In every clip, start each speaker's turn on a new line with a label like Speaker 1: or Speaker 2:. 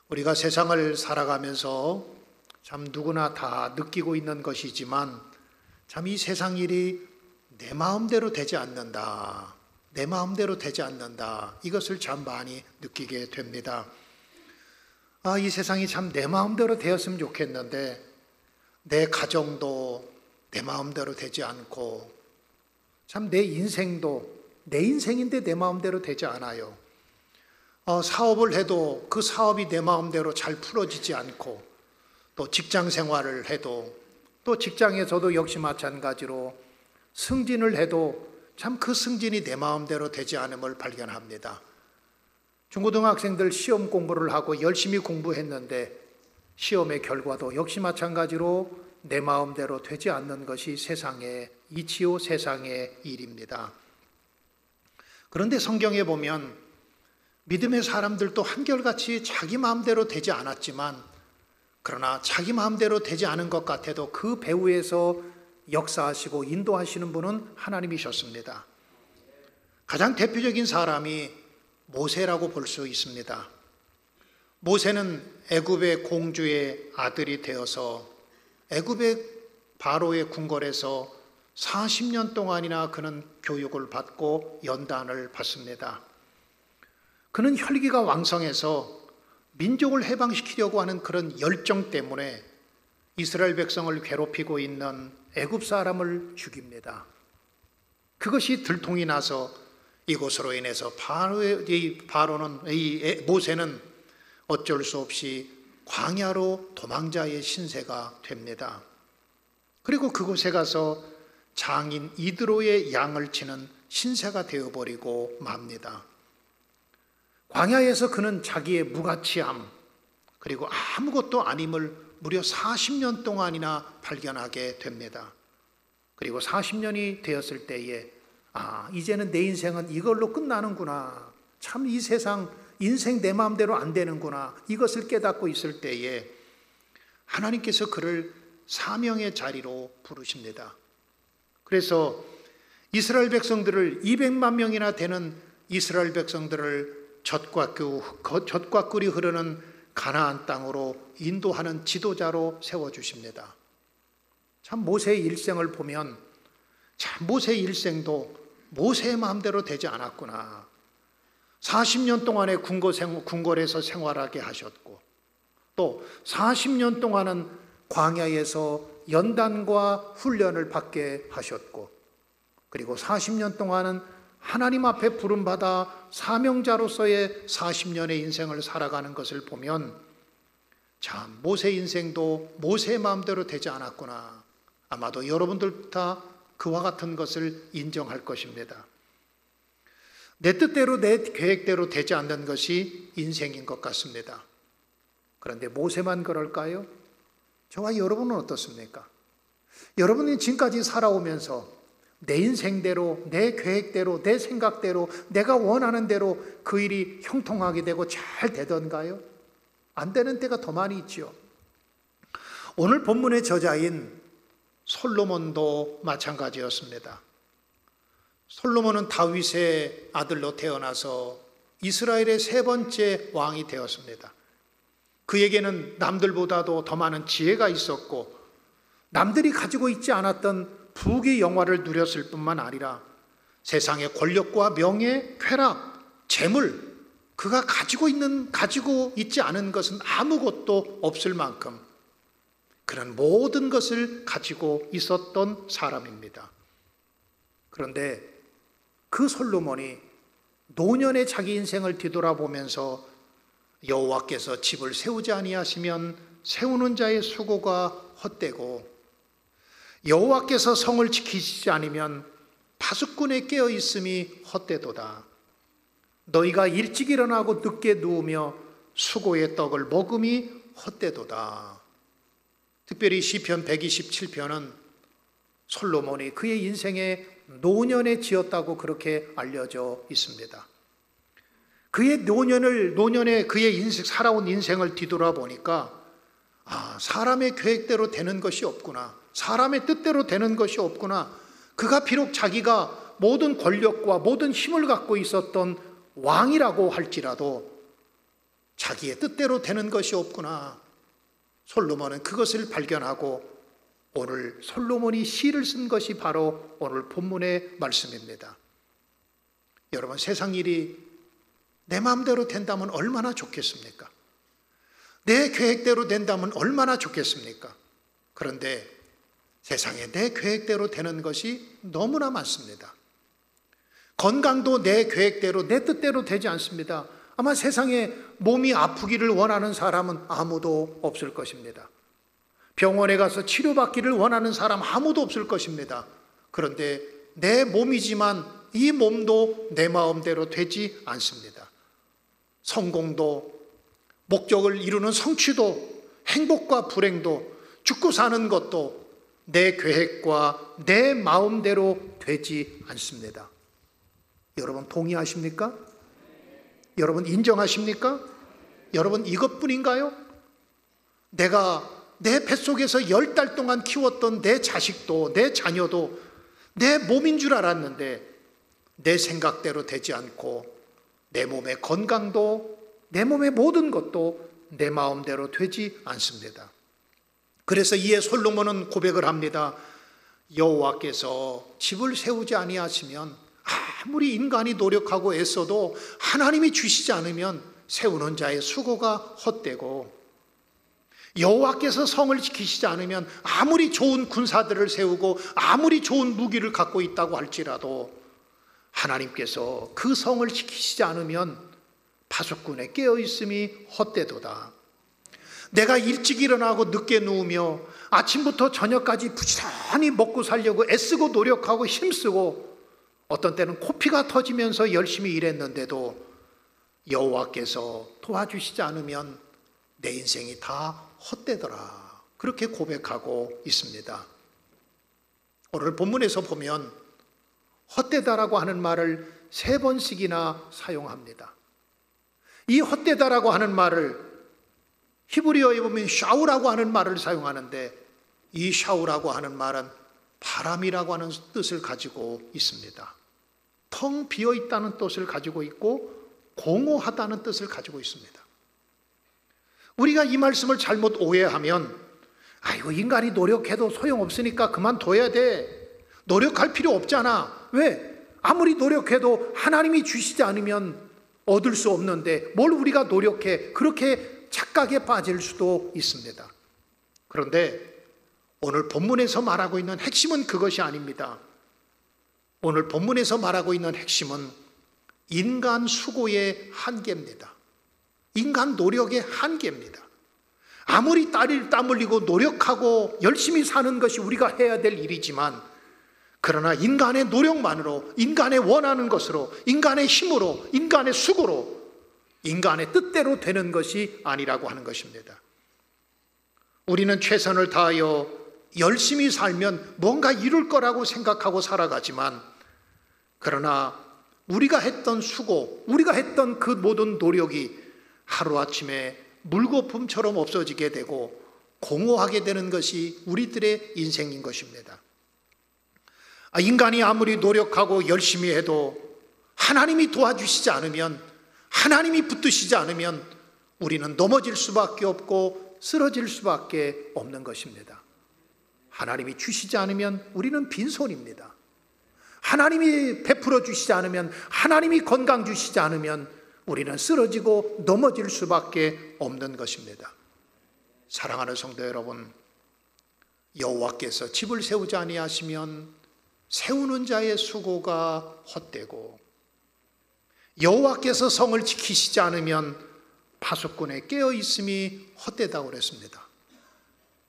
Speaker 1: 우리가 세상을 살아가면서 참 누구나 다 느끼고 있는 것이지만 참 이 세상 일이 내 마음대로 되지 않는다. 내 마음대로 되지 않는다. 이것을 참 많이 느끼게 됩니다. 이 세상이 참 내 마음대로 되었으면 좋겠는데 내 가정도 내 마음대로 되지 않고 참 내 인생도 내 인생인데 내 마음대로 되지 않아요. 사업을 해도 그 사업이 내 마음대로 잘 풀어지지 않고 또 직장 생활을 해도 또 직장에서도 역시 마찬가지로 승진을 해도 참 그 승진이 내 마음대로 되지 않음을 발견합니다. 중고등학생들 시험 공부를 하고 열심히 공부했는데 시험의 결과도 역시 마찬가지로 내 마음대로 되지 않는 것이 세상의 이치요 세상의 일입니다. 그런데 성경에 보면 믿음의 사람들도 한결같이 자기 마음대로 되지 않았지만 그러나 자기 마음대로 되지 않은 것 같아도 그 배후에서 역사하시고 인도하시는 분은 하나님이셨습니다. 가장 대표적인 사람이 모세라고 볼 수 있습니다. 모세는 애굽의 공주의 아들이 되어서 애굽의 바로의 궁궐에서 40년 동안이나 그는 교육을 받고 연단을 받습니다. 그는 혈기가 왕성해서 민족을 해방시키려고 하는 그런 열정 때문에 이스라엘 백성을 괴롭히고 있는 애굽 사람을 죽입니다. 그것이 들통이 나서 이곳으로 인해서 모세는 어쩔 수 없이 광야로 도망자의 신세가 됩니다. 그리고 그곳에 가서 장인 이드로의 양을 치는 신세가 되어버리고 맙니다. 광야에서 그는 자기의 무가치함 그리고 아무것도 아님을 무려 40년 동안이나 발견하게 됩니다. 그리고 40년이 되었을 때에 이제는 내 인생은 이걸로 끝나는구나. 참 이 세상 인생 내 마음대로 안 되는구나. 이것을 깨닫고 있을 때에 하나님께서 그를 사명의 자리로 부르십니다. 그래서 이스라엘 백성들을 200만 명이나 되는 이스라엘 백성들을 젖과 꿀이 흐르는 가나안 땅으로 인도하는 지도자로 세워주십니다. 참 모세의 일생을 보면 참 모세의 일생도 모세의 마음대로 되지 않았구나. 40년 동안의 궁궐에서 생활하게 하셨고 또 40년 동안은 광야에서 연단과 훈련을 받게 하셨고 그리고 40년 동안은 하나님 앞에 부름받아 사명자로서의 40년의 인생을 살아가는 것을 보면 참 모세 인생도 모세의 마음대로 되지 않았구나. 아마도 여러분들 다 그와 같은 것을 인정할 것입니다. 내 뜻대로 내 계획대로 되지 않는 것이 인생인 것 같습니다. 그런데 모세만 그럴까요? 저와 여러분은 어떻습니까? 여러분이 지금까지 살아오면서 내 인생대로, 내 계획대로, 내 생각대로, 내가 원하는 대로 그 일이 형통하게 되고 잘 되던가요? 안 되는 때가 더 많이 있죠. 오늘 본문의 저자인 솔로몬도 마찬가지였습니다. 솔로몬은 다윗의 아들로 태어나서 이스라엘의 세 번째 왕이 되었습니다. 그에게는 남들보다도 더 많은 지혜가 있었고 남들이 가지고 있지 않았던 부귀 영화를 누렸을 뿐만 아니라 세상의 권력과 명예, 쾌락, 재물 그가 가지고 있지 않은 것은 아무것도 없을 만큼 그런 모든 것을 가지고 있었던 사람입니다. 그런데 그 솔로몬이 노년의 자기 인생을 뒤돌아보면서 여호와께서 집을 세우지 아니하시면 세우는 자의 수고가 헛되고 여호와께서 성을 지키시지 않으면 파수꾼의 깨어 있음이 헛되도다. 너희가 일찍 일어나고 늦게 누우며 수고의 떡을 먹음이 헛되도다. 특별히 시편 127편은 솔로몬이 그의 인생의 노년에 지었다고 그렇게 알려져 있습니다. 그의 노년에 그의 인생, 살아온 인생을 뒤돌아보니까 사람의 계획대로 되는 것이 없구나. 사람의 뜻대로 되는 것이 없구나. 그가 비록 자기가 모든 권력과 모든 힘을 갖고 있었던 왕이라고 할지라도 자기의 뜻대로 되는 것이 없구나. 솔로몬은 그것을 발견하고 오늘 솔로몬이 시를 쓴 것이 바로 오늘 본문의 말씀입니다. 여러분, 세상 일이 내 마음대로 된다면 얼마나 좋겠습니까? 내 계획대로 된다면 얼마나 좋겠습니까? 그런데 세상에 내 계획대로 되는 것이 너무나 많습니다. 건강도 내 계획대로, 내 뜻대로 되지 않습니다. 아마 세상에 몸이 아프기를 원하는 사람은 아무도 없을 것입니다. 병원에 가서 치료받기를 원하는 사람 아무도 없을 것입니다. 그런데 내 몸이지만 이 몸도 내 마음대로 되지 않습니다. 성공도, 목적을 이루는 성취도, 행복과 불행도, 죽고 사는 것도 내 계획과 내 마음대로 되지 않습니다. 여러분 동의하십니까? 여러분 인정하십니까? 여러분 이것뿐인가요? 내가 내 뱃속에서 10달 동안 키웠던 내 자식도, 내 자녀도 내 몸인 줄 알았는데 내 생각대로 되지 않고 내 몸의 건강도, 내 몸의 모든 것도 내 마음대로 되지 않습니다. 그래서 이에 솔로몬은 고백을 합니다. 여호와께서 집을 세우지 아니하시면, 아무리 인간이 노력하고 애써도 하나님이 주시지 않으면 세우는 자의 수고가 헛되고, 여호와께서 성을 지키시지 않으면 아무리 좋은 군사들을 세우고 아무리 좋은 무기를 갖고 있다고 할지라도 하나님께서 그 성을 지키시지 않으면 파수꾼에 깨어있음이 헛되도다. 내가 일찍 일어나고 늦게 누우며 아침부터 저녁까지 부지런히 먹고 살려고 애쓰고 노력하고 힘쓰고 어떤 때는 코피가 터지면서 열심히 일했는데도 여호와께서 도와주시지 않으면 내 인생이 다 헛되더라. 그렇게 고백하고 있습니다. 오늘 본문에서 보면 헛되다라고 하는 말을 3번씩이나 사용합니다. 이 헛되다라고 하는 말을 히브리어에 보면 샤우라고 하는 말을 사용하는데, 이 샤우라고 하는 말은 바람이라고 하는 뜻을 가지고 있습니다. 텅 비어 있다는 뜻을 가지고 있고 공허하다는 뜻을 가지고 있습니다. 우리가 이 말씀을 잘못 오해하면, 아이고 인간이 노력해도 소용없으니까 그만둬야 돼, 노력할 필요 없잖아, 왜? 아무리 노력해도 하나님이 주시지 않으면 얻을 수 없는데 뭘 우리가 노력해, 그렇게 착각에 빠질 수도 있습니다. 그런데 오늘 본문에서 말하고 있는 핵심은 그것이 아닙니다. 오늘 본문에서 말하고 있는 핵심은 인간 수고의 한계입니다. 인간 노력의 한계입니다. 아무리 땀 흘리고 노력하고 열심히 사는 것이 우리가 해야 될 일이지만, 그러나 인간의 노력만으로, 인간의 원하는 것으로, 인간의 힘으로, 인간의 수고로, 인간의 뜻대로 되는 것이 아니라고 하는 것입니다. 우리는 최선을 다하여 열심히 살면 뭔가 이룰 거라고 생각하고 살아가지만, 그러나 우리가 했던 수고, 우리가 했던 그 모든 노력이 하루아침에 물거품처럼 없어지게 되고 공허하게 되는 것이 우리들의 인생인 것입니다. 인간이 아무리 노력하고 열심히 해도 하나님이 도와주시지 않으면, 하나님이 붙드시지 않으면 우리는 넘어질 수밖에 없고 쓰러질 수밖에 없는 것입니다. 하나님이 주시지 않으면 우리는 빈손입니다. 하나님이 베풀어 주시지 않으면, 하나님이 건강 주시지 않으면 우리는 쓰러지고 넘어질 수밖에 없는 것입니다. 사랑하는 성도 여러분, 여호와께서 집을 세우지 아니하시면 세우는 자의 수고가 헛되고, 여호와께서 성을 지키시지 않으면 파수꾼에 깨어있음이 헛되다고 그랬습니다.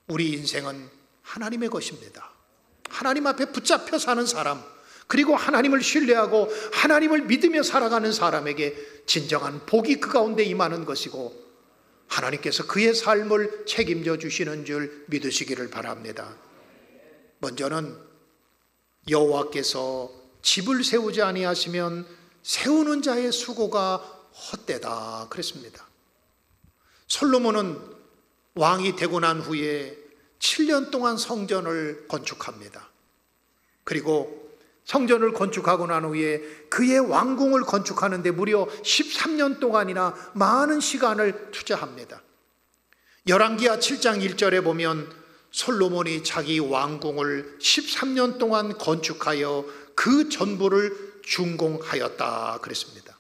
Speaker 1: 우리 인생은 하나님의 것입니다. 하나님 앞에 붙잡혀 사는 사람, 그리고 하나님을 신뢰하고 하나님을 믿으며 살아가는 사람에게 진정한 복이 그 가운데 임하는 것이고, 하나님께서 그의 삶을 책임져 주시는 줄 믿으시기를 바랍니다. 먼저는 여호와께서 집을 세우지 아니하시면 세우는 자의 수고가 헛되다 그랬습니다. 솔로몬은 왕이 되고 난 후에 7년 동안 성전을 건축합니다. 그리고 성전을 건축하고 난 후에 그의 왕궁을 건축하는데 무려 13년 동안이나 많은 시간을 투자합니다. 열왕기하 7장 1절에 보면 솔로몬이 자기 왕궁을 13년 동안 건축하여 그 전부를 준공하였다 그랬습니다.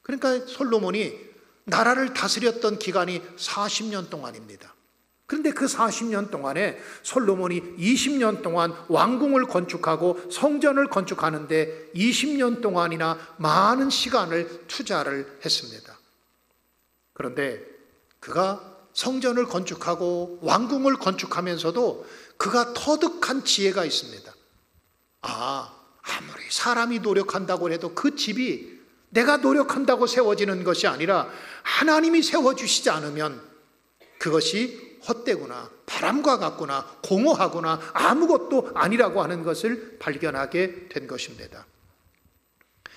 Speaker 1: 그러니까 솔로몬이 나라를 다스렸던 기간이 40년 동안입니다. 그런데 그 40년 동안에 솔로몬이 20년 동안 왕궁을 건축하고 성전을 건축하는데 20년 동안이나 많은 시간을 투자를 했습니다. 그런데 그가 성전을 건축하고 왕궁을 건축하면서도 그가 터득한 지혜가 있습니다. 아무리 사람이 노력한다고 해도 그 집이 내가 노력한다고 세워지는 것이 아니라 하나님이 세워주시지 않으면 그것이 헛되구나, 바람과 같구나, 공허하구나, 아무것도 아니라고 하는 것을 발견하게 된 것입니다.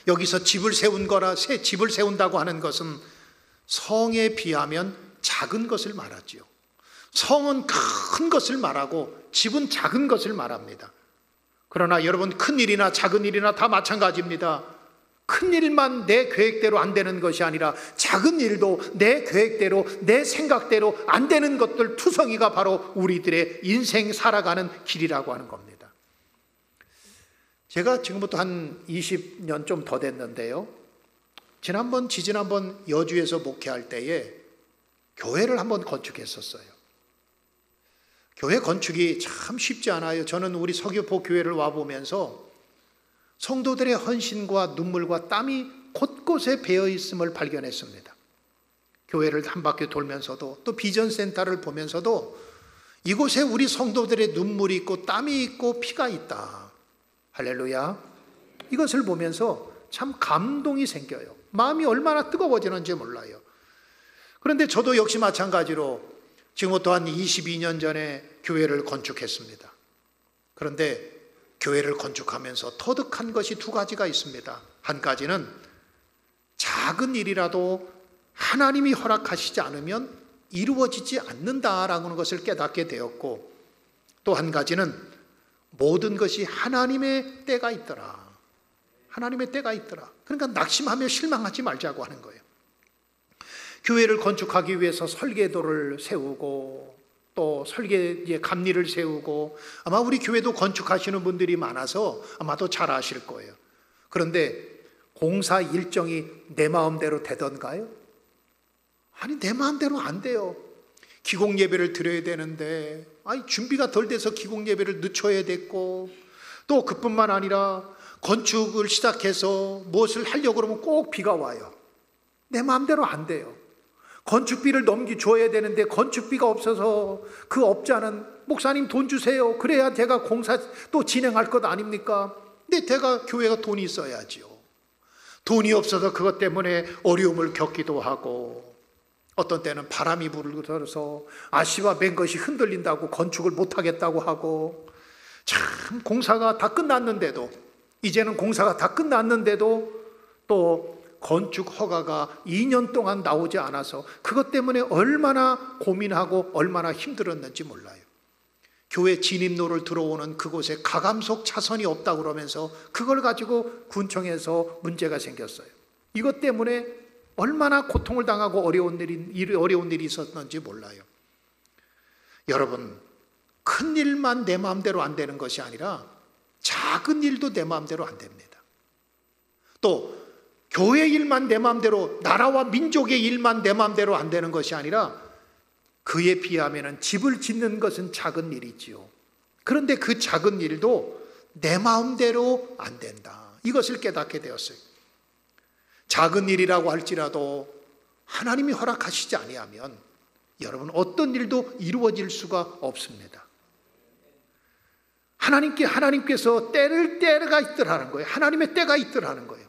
Speaker 1: 여기서 집을 세운 거라, 새 집을 세운다고 하는 것은 성에 비하면 작은 것을 말하지요. 성은 큰 것을 말하고 집은 작은 것을 말합니다. 그러나 여러분, 큰 일이나 작은 일이나 다 마찬가지입니다. 큰 일만 내 계획대로 안 되는 것이 아니라 작은 일도 내 계획대로, 내 생각대로 안 되는 것들 투성이가 바로 우리들의 인생 살아가는 길이라고 하는 겁니다. 제가 지금부터 한 20년 좀 더 됐는데요, 지지난번 여주에서 목회할 때에 교회를 한번 건축했었어요. 교회 건축이 참 쉽지 않아요. 저는 우리 서귀포 교회를 와보면서 성도들의 헌신과 눈물과 땀이 곳곳에 배어 있음을 발견했습니다. 교회를 한 바퀴 돌면서도, 또 비전센터를 보면서도 이곳에 우리 성도들의 눈물이 있고 땀이 있고 피가 있다. 할렐루야. 이것을 보면서 참 감동이 생겨요. 마음이 얼마나 뜨거워지는지 몰라요. 그런데 저도 역시 마찬가지로 지금부터 한 22년 전에 교회를 건축했습니다. 그런데 교회를 건축하면서 터득한 것이 두 가지가 있습니다. 한 가지는 작은 일이라도 하나님이 허락하시지 않으면 이루어지지 않는다라는 것을 깨닫게 되었고, 또 한 가지는 모든 것이 하나님의 때가 있더라. 하나님의 때가 있더라. 그러니까 낙심하며 실망하지 말자고 하는 거예요. 교회를 건축하기 위해서 설계도를 세우고 또 설계의 감리를 세우고, 아마 우리 교회도 건축하시는 분들이 많아서 아마도 잘 아실 거예요. 그런데 공사 일정이 내 마음대로 되던가요? 아니, 내 마음대로 안 돼요. 기공 예배를 드려야 되는데 준비가 덜 돼서 기공 예배를 늦춰야 됐고, 또 그뿐만 아니라 건축을 시작해서 무엇을 하려고 그러면 꼭 비가 와요. 내 마음대로 안 돼요. 건축비를 넘겨줘야 되는데 건축비가 없어서 그 업자는 목사님 돈 주세요. 그래야 제가 공사 또 진행할 것 아닙니까? 근데 교회가 돈이 있어야지요. 돈이 없어서 그것 때문에 어려움을 겪기도 하고, 어떤 때는 바람이 불어서 아시와 맨 것이 흔들린다고 건축을 못하겠다고 하고, 참 공사가 다 끝났는데도, 이제는 공사가 다 끝났는데도 또 건축 허가가 2년 동안 나오지 않아서 그것 때문에 얼마나 고민하고 얼마나 힘들었는지 몰라요. 교회 진입로를 들어오는 그곳에 가감석 차선이 없다고 그러면서 그걸 가지고 군청에서 문제가 생겼어요. 이것 때문에 얼마나 고통을 당하고 어려운 일이 있었는지 몰라요. 여러분, 큰 일만 내 마음대로 안 되는 것이 아니라 작은 일도 내 마음대로 안 됩니다. 또 교회 일만 내 마음대로, 나라와 민족의 일만 내 마음대로 안 되는 것이 아니라 그에 비하면 집을 짓는 것은 작은 일이지요. 그런데 그 작은 일도 내 마음대로 안 된다. 이것을 깨닫게 되었어요. 작은 일이라고 할지라도 하나님이 허락하시지 아니하면 여러분 어떤 일도 이루어질 수가 없습니다. 하나님께서 때가 있더라는 거예요. 하나님의 때가 있더라는 거예요.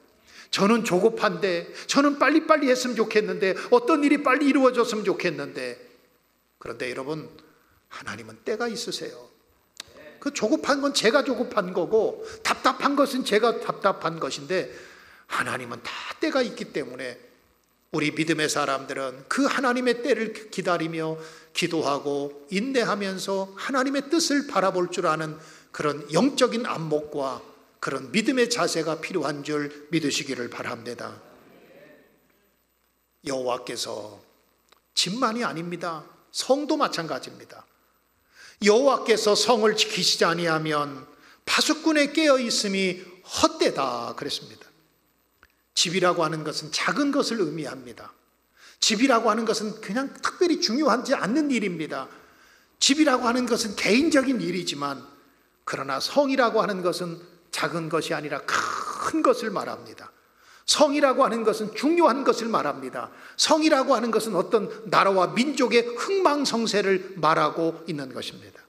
Speaker 1: 저는 조급한데, 저는 빨리빨리 했으면 좋겠는데, 어떤 일이 빨리 이루어졌으면 좋겠는데, 그런데 여러분, 하나님은 때가 있으세요. 그 조급한 건 제가 조급한 거고, 답답한 것은 제가 답답한 것인데, 하나님은 다 때가 있기 때문에 우리 믿음의 사람들은 그 하나님의 때를 기다리며 기도하고 인내하면서 하나님의 뜻을 바라볼 줄 아는 그런 영적인 안목과 그런 믿음의 자세가 필요한 줄 믿으시기를 바랍니다. 여호와께서 집만이 아닙니다. 성도 마찬가지입니다. 여호와께서 성을 지키시지 아니하면 파수꾼의 깨어 있음이 헛되다 그랬습니다. 집이라고 하는 것은 작은 것을 의미합니다. 집이라고 하는 것은 그냥 특별히 중요하지 않는 일입니다. 집이라고 하는 것은 개인적인 일이지만, 그러나 성이라고 하는 것은 작은 것이 아니라 큰 것을 말합니다. 성이라고 하는 것은 중요한 것을 말합니다. 성이라고 하는 것은 어떤 나라와 민족의 흥망성쇠를 말하고 있는 것입니다.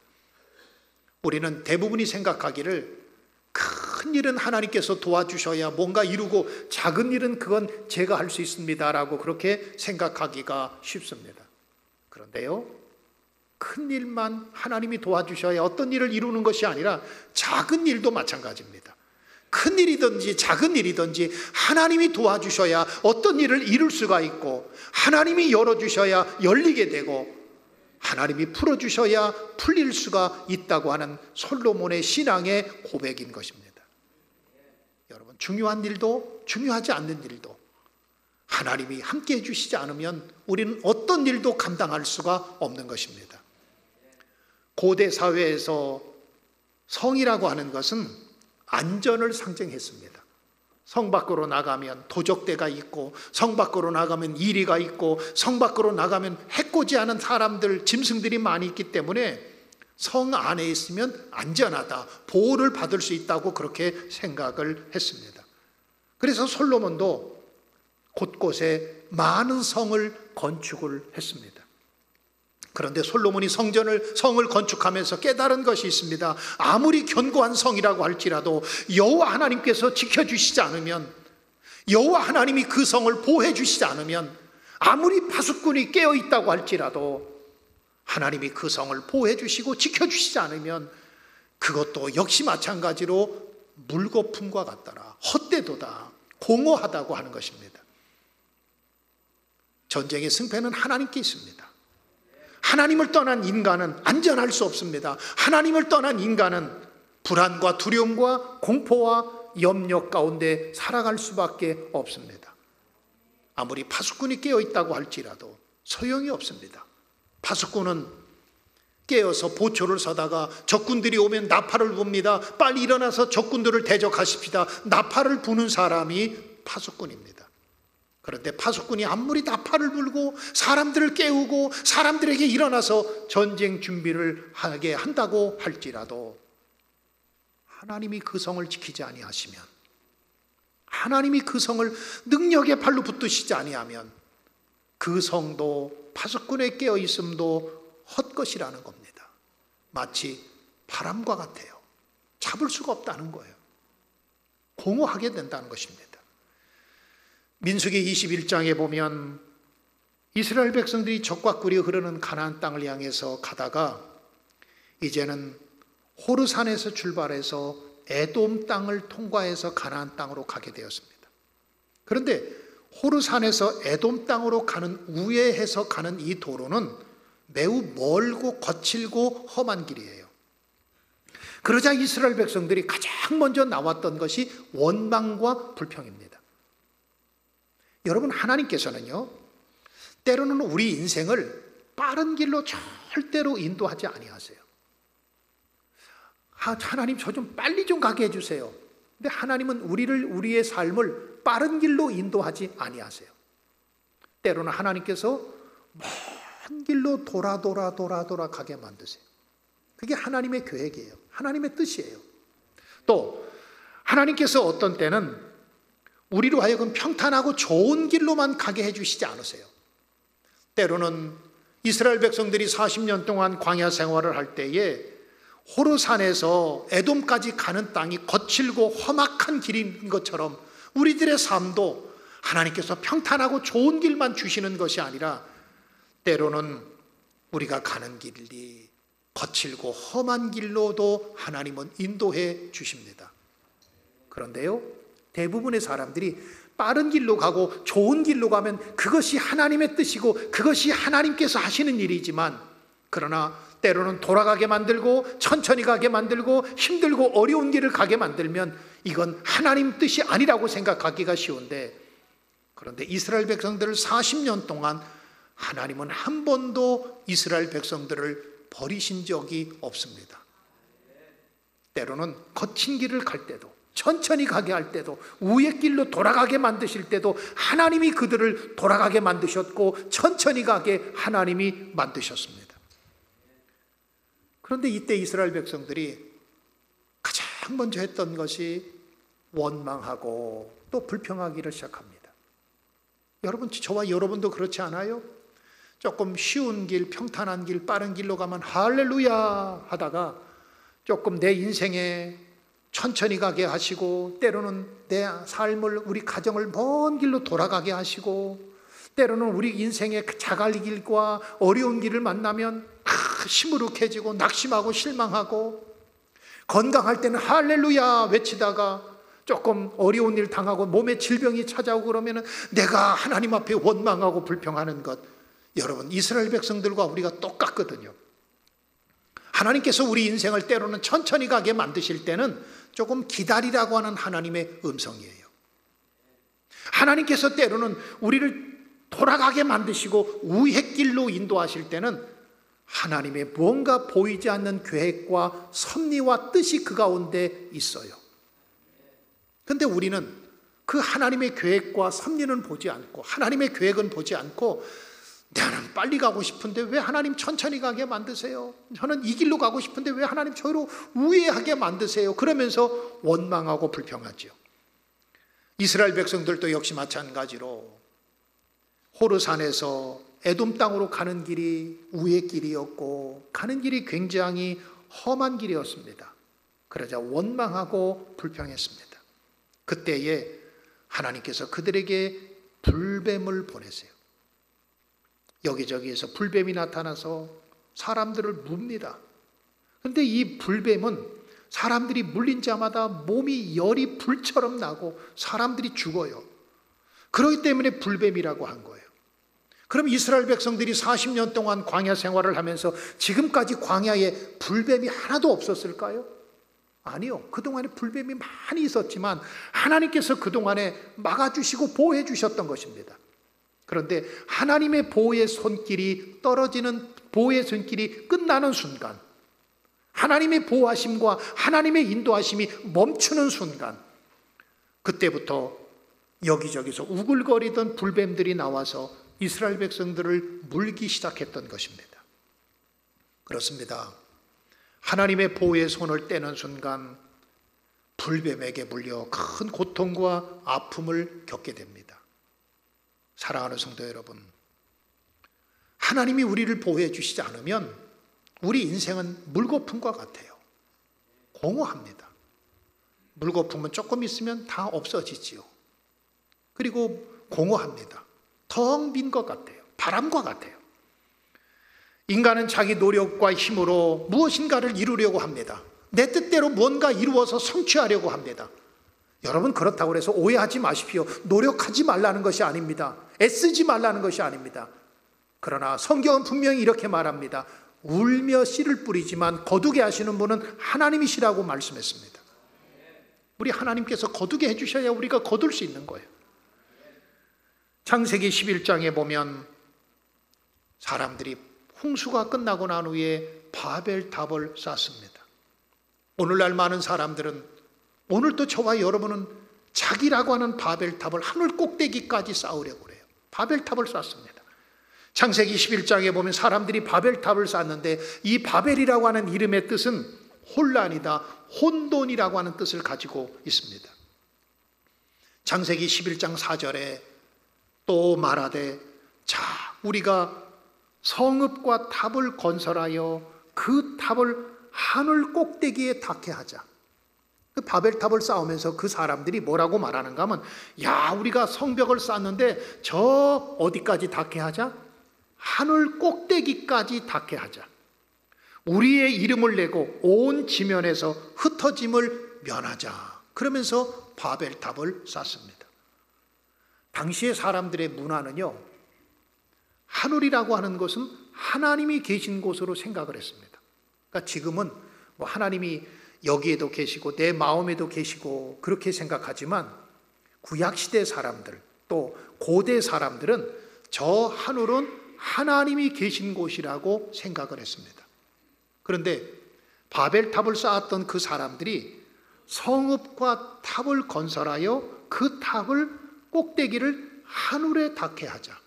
Speaker 1: 우리는 대부분이 생각하기를 큰 일은 하나님께서 도와주셔야 뭔가 이루고, 작은 일은 그건 제가 할 수 있습니다라고 그렇게 생각하기가 쉽습니다. 그런데요, 큰 일만 하나님이 도와주셔야 어떤 일을 이루는 것이 아니라 작은 일도 마찬가지입니다. 큰 일이든지 작은 일이든지 하나님이 도와주셔야 어떤 일을 이룰 수가 있고, 하나님이 열어주셔야 열리게 되고, 하나님이 풀어주셔야 풀릴 수가 있다고 하는 솔로몬의 신앙의 고백인 것입니다. 여러분, 중요한 일도 중요하지 않는 일도 하나님이 함께 해주시지 않으면 우리는 어떤 일도 감당할 수가 없는 것입니다. 고대 사회에서 성이라고 하는 것은 안전을 상징했습니다. 성 밖으로 나가면 도적대가 있고, 성 밖으로 나가면 이리가 있고, 성 밖으로 나가면 해코지하는 사람들, 짐승들이 많이 있기 때문에 성 안에 있으면 안전하다, 보호를 받을 수 있다고 그렇게 생각을 했습니다. 그래서 솔로몬도 곳곳에 많은 성을 건축을 했습니다. 그런데 솔로몬이 성을 건축하면서 깨달은 것이 있습니다. 아무리 견고한 성이라고 할지라도 여호와 하나님께서 지켜주시지 않으면, 여호와 하나님이 그 성을 보호해 주시지 않으면, 아무리 파수꾼이 깨어있다고 할지라도 하나님이 그 성을 보호해 주시고 지켜주시지 않으면 그것도 역시 마찬가지로 물거품과 같더라, 헛되도다, 공허하다고 하는 것입니다. 전쟁의 승패는 하나님께 있습니다. 하나님을 떠난 인간은 안전할 수 없습니다. 하나님을 떠난 인간은 불안과 두려움과 공포와 염려 가운데 살아갈 수밖에 없습니다. 아무리 파수꾼이 깨어있다고 할지라도 소용이 없습니다. 파수꾼은 깨어서 보초를 서다가 적군들이 오면 나팔을 붑니다. 빨리 일어나서 적군들을 대적하십시다. 나팔을 부는 사람이 파수꾼입니다. 그런데 파수꾼이 아무리 나팔을 불고 사람들을 깨우고 사람들에게 일어나서 전쟁 준비를 하게 한다고 할지라도 하나님이 그 성을 지키지 아니하시면, 하나님이 그 성을 능력의 팔로 붙드시지 아니하면 그 성도 파수꾼에 깨어 있음도 헛것이라는 겁니다. 마치 바람과 같아요. 잡을 수가 없다는 거예요. 공허하게 된다는 것입니다. 민수기 21장에 보면 이스라엘 백성들이 적과 꿀이 흐르는 가나안 땅을 향해서 가다가 이제는 호르산에서 출발해서 에돔 땅을 통과해서 가나안 땅으로 가게 되었습니다. 그런데 호르산에서 에돔 땅으로 가는 우회해서 가는 이 도로는 매우 멀고 거칠고 험한 길이에요. 그러자 이스라엘 백성들이 가장 먼저 나왔던 것이 원망과 불평입니다. 여러분, 하나님께서는요, 때로는 우리 인생을 빠른 길로 절대로 인도하지 아니하세요. 하나님, 저 좀 빨리 좀 가게 해주세요. 근데 하나님은 우리의 삶을 빠른 길로 인도하지 아니하세요. 때로는 하나님께서 먼 길로 돌아 가게 만드세요. 그게 하나님의 계획이에요. 하나님의 뜻이에요. 또 하나님께서 어떤 때는 우리로 하여금 평탄하고 좋은 길로만 가게 해주시지 않으세요. 때로는 이스라엘 백성들이 40년 동안 광야 생활을 할 때에 호르산에서 에돔까지 가는 땅이 거칠고 험악한 길인 것처럼 우리들의 삶도 하나님께서 평탄하고 좋은 길만 주시는 것이 아니라 때로는 우리가 가는 길이 거칠고 험한 길로도 하나님은 인도해 주십니다. 그런데요, 대부분의 사람들이 빠른 길로 가고 좋은 길로 가면 그것이 하나님의 뜻이고 그것이 하나님께서 하시는 일이지만, 그러나 때로는 돌아가게 만들고 천천히 가게 만들고 힘들고 어려운 길을 가게 만들면 이건 하나님 뜻이 아니라고 생각하기가 쉬운데, 그런데 이스라엘 백성들을 40년 동안 하나님은 한 번도 이스라엘 백성들을 버리신 적이 없습니다. 때로는 거친 길을 갈 때도, 천천히 가게 할 때도, 우의 길로 돌아가게 만드실 때도 하나님이 그들을 돌아가게 만드셨고 천천히 가게 하나님이 만드셨습니다. 그런데 이때 이스라엘 백성들이 가장 먼저 했던 것이 원망하고 또 불평하기를 시작합니다. 여러분, 저와 여러분도 그렇지 않아요? 조금 쉬운 길, 평탄한 길, 빠른 길로 가면 할렐루야 하다가 조금 내 인생에 천천히 가게 하시고, 때로는 내 삶을, 우리 가정을 먼 길로 돌아가게 하시고, 때로는 우리 인생의 자갈 길과 어려운 길을 만나면 시무룩해지고 낙심하고 실망하고, 건강할 때는 할렐루야 외치다가 조금 어려운 일 당하고 몸에 질병이 찾아오고 그러면 내가 하나님 앞에 원망하고 불평하는 것, 여러분, 이스라엘 백성들과 우리가 똑같거든요. 하나님께서 우리 인생을 때로는 천천히 가게 만드실 때는 조금 기다리라고 하는 하나님의 음성이에요. 하나님께서 때로는 우리를 돌아가게 만드시고 우회 길로 인도하실 때는 하나님의 뭔가 보이지 않는 계획과 섭리와 뜻이 그 가운데 있어요. 그런데 우리는 그 하나님의 계획과 섭리는 보지 않고, 하나님의 계획은 보지 않고, 나는 빨리 가고 싶은데 왜 하나님 천천히 가게 만드세요? 저는 이 길로 가고 싶은데 왜 하나님 저희로 우회하게 만드세요? 그러면서 원망하고 불평하죠. 이스라엘 백성들도 역시 마찬가지로 호르산에서 에돔 땅으로 가는 길이 우회 길이었고, 가는 길이 굉장히 험한 길이었습니다. 그러자 원망하고 불평했습니다. 그때에 하나님께서 그들에게 불뱀을 보내세요. 여기저기에서 불뱀이 나타나서 사람들을 뭅니다. 그런데 이 불뱀은 사람들이 물린 자마다 몸이 열이 불처럼 나고 사람들이 죽어요. 그렇기 때문에 불뱀이라고 한 거예요. 그럼 이스라엘 백성들이 40년 동안 광야 생활을 하면서 지금까지 광야에 불뱀이 하나도 없었을까요? 아니요. 그동안에 불뱀이 많이 있었지만 하나님께서 그동안에 막아주시고 보호해 주셨던 것입니다. 그런데 하나님의 보호의 손길이 떨어지는, 보호의 손길이 끝나는 순간, 하나님의 보호하심과 하나님의 인도하심이 멈추는 순간, 그때부터 여기저기서 우글거리던 불뱀들이 나와서 이스라엘 백성들을 물기 시작했던 것입니다. 그렇습니다. 하나님의 보호의 손을 떼는 순간 불뱀에게 물려 큰 고통과 아픔을 겪게 됩니다. 사랑하는 성도 여러분, 하나님이 우리를 보호해 주시지 않으면 우리 인생은 물거품과 같아요. 공허합니다. 물거품은 조금 있으면 다 없어지지요. 그리고 공허합니다. 텅 빈 것 같아요. 바람과 같아요. 인간은 자기 노력과 힘으로 무엇인가를 이루려고 합니다. 내 뜻대로 뭔가 이루어서 성취하려고 합니다. 여러분, 그렇다고 해서 오해하지 마십시오. 노력하지 말라는 것이 아닙니다. 애쓰지 말라는 것이 아닙니다. 그러나 성경은 분명히 이렇게 말합니다. 울며 씨를 뿌리지만 거두게 하시는 분은 하나님이시라고 말씀했습니다. 우리 하나님께서 거두게 해주셔야 우리가 거둘 수 있는 거예요. 창세기 11장에 보면 사람들이 홍수가 끝나고 난 후에 바벨탑을 쌓습니다. 오늘날 많은 사람들은, 오늘도 저와 여러분은 자기라고 하는 바벨탑을 하늘 꼭대기까지 쌓으려고 그래요. 바벨탑을 쌓습니다. 창세기 11장에 보면 사람들이 바벨탑을 쌓는데, 이 바벨이라고 하는 이름의 뜻은 혼란이다, 혼돈이라고 하는 뜻을 가지고 있습니다. 창세기 11장 4절에 또 말하되, 자, 우리가 성읍과 탑을 건설하여 그 탑을 하늘 꼭대기에 닿게 하자. 그 바벨탑을 쌓으면서 그 사람들이 뭐라고 말하는가 하면, 야, 우리가 성벽을 쌓는데 저 어디까지 닿게 하자? 하늘 꼭대기까지 닿게 하자. 우리의 이름을 내고 온 지면에서 흩어짐을 면하자. 그러면서 바벨탑을 쌓습니다. 당시의 사람들의 문화는요, 하늘이라고 하는 것은 하나님이 계신 곳으로 생각을 했습니다. 그러니까 지금은 뭐 하나님이 여기에도 계시고 내 마음에도 계시고 그렇게 생각하지만 구약시대 사람들 또 고대 사람들은 저 하늘은 하나님이 계신 곳이라고 생각을 했습니다. 그런데 바벨탑을 쌓았던 그 사람들이 성읍과 탑을 건설하여 그 탑을 꼭대기를 하늘에 닿게 하자.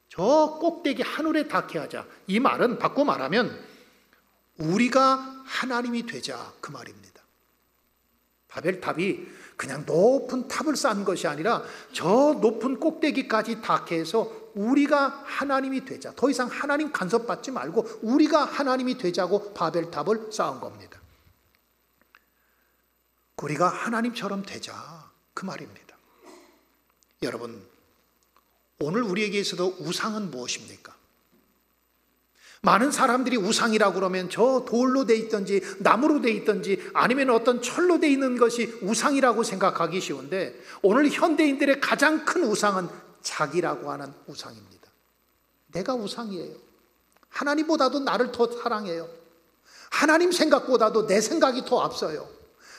Speaker 1: 저 꼭대기 하늘에 닿게 하자. 이 말은 바꿔 말하면 우리가 하나님이 되자 그 말입니다. 바벨탑이 그냥 높은 탑을 쌓은 것이 아니라 저 높은 꼭대기까지 닿게 해서 우리가 하나님이 되자. 더 이상 하나님 간섭받지 말고 우리가 하나님이 되자고 바벨탑을 쌓은 겁니다. 우리가 하나님처럼 되자 그 말입니다. 여러분, 오늘 우리에게 있어도 우상은 무엇입니까? 많은 사람들이 우상이라고 그러면 저 돌로 돼 있든지 나무로 돼 있든지 아니면 어떤 철로 돼 있는 것이 우상이라고 생각하기 쉬운데 오늘 현대인들의 가장 큰 우상은 자기라고 하는 우상입니다. 내가 우상이에요. 하나님보다도 나를 더 사랑해요. 하나님 생각보다도 내 생각이 더 앞서요.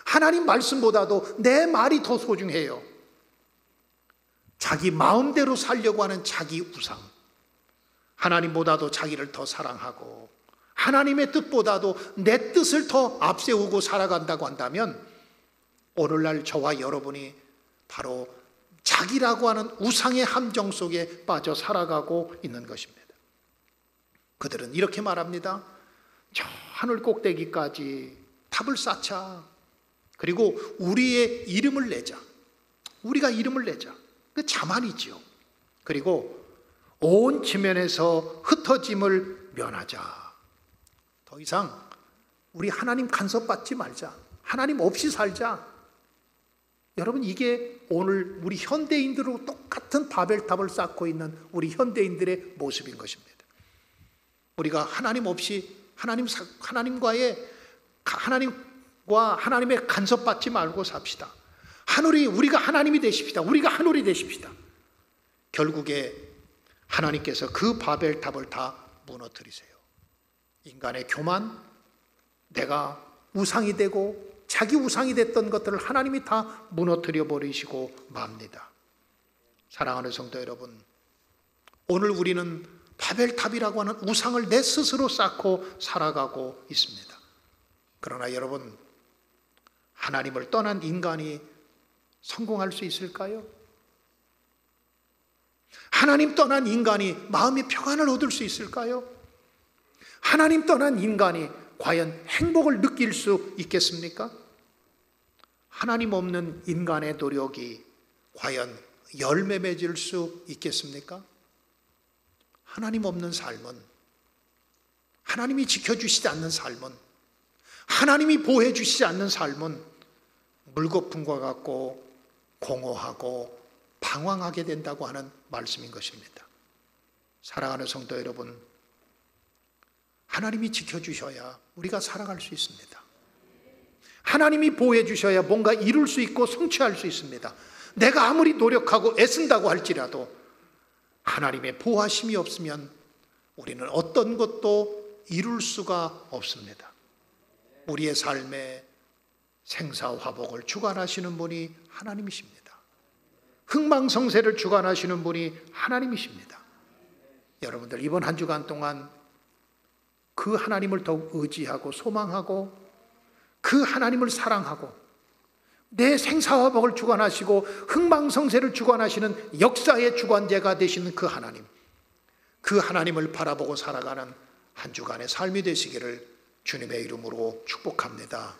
Speaker 1: 하나님 말씀보다도 내 말이 더 소중해요. 자기 마음대로 살려고 하는 자기 우상. 하나님보다도 자기를 더 사랑하고 하나님의 뜻보다도 내 뜻을 더 앞세우고 살아간다고 한다면 오늘날 저와 여러분이 바로 자기라고 하는 우상의 함정 속에 빠져 살아가고 있는 것입니다. 그들은 이렇게 말합니다. 저 하늘 꼭대기까지 탑을 쌓자. 그리고 우리의 이름을 내자. 우리가 이름을 내자. 그 자만이지요. 그리고 온 지면에서 흩어짐을 면하자. 더 이상 우리 하나님 간섭받지 말자. 하나님 없이 살자. 여러분, 이게 오늘 우리 현대인들로 똑같은 바벨탑을 쌓고 있는 우리 현대인들의 모습인 것입니다. 우리가 하나님 없이 하나님과 하나님의 간섭받지 말고 삽시다. 우리가 하나님이 되십시다. 우리가 하늘이 되십시다. 결국에 하나님께서 그 바벨탑을 다 무너뜨리세요. 인간의 교만, 내가 우상이 되고 자기 우상이 됐던 것들을 하나님이 다 무너뜨려 버리시고 맙니다. 사랑하는 성도 여러분, 오늘 우리는 바벨탑이라고 하는 우상을 내 스스로 쌓고 살아가고 있습니다. 그러나 여러분, 하나님을 떠난 인간이 성공할 수 있을까요? 하나님 떠난 인간이 마음의 평안을 얻을 수 있을까요? 하나님 떠난 인간이 과연 행복을 느낄 수 있겠습니까? 하나님 없는 인간의 노력이 과연 열매 맺을 수 있겠습니까? 하나님 없는 삶은, 하나님이 지켜주시지 않는 삶은, 하나님이 보호해 주시지 않는 삶은 물거품과 같고 공허하고 방황하게 된다고 하는 말씀인 것입니다. 사랑하는 성도 여러분, 하나님이 지켜주셔야 우리가 살아갈 수 있습니다. 하나님이 보호해 주셔야 뭔가 이룰 수 있고 성취할 수 있습니다. 내가 아무리 노력하고 애쓴다고 할지라도 하나님의 보호하심이 없으면 우리는 어떤 것도 이룰 수가 없습니다. 우리의 삶에 생사화복을 주관하시는 분이 하나님이십니다. 흥망성쇠를 주관하시는 분이 하나님이십니다. 여러분들, 이번 한 주간 동안 그 하나님을 더욱 의지하고 소망하고 그 하나님을 사랑하고 내 생사화복을 주관하시고 흥망성쇠를 주관하시는 역사의 주관자가 되시는 그 하나님을 바라보고 살아가는 한 주간의 삶이 되시기를 주님의 이름으로 축복합니다.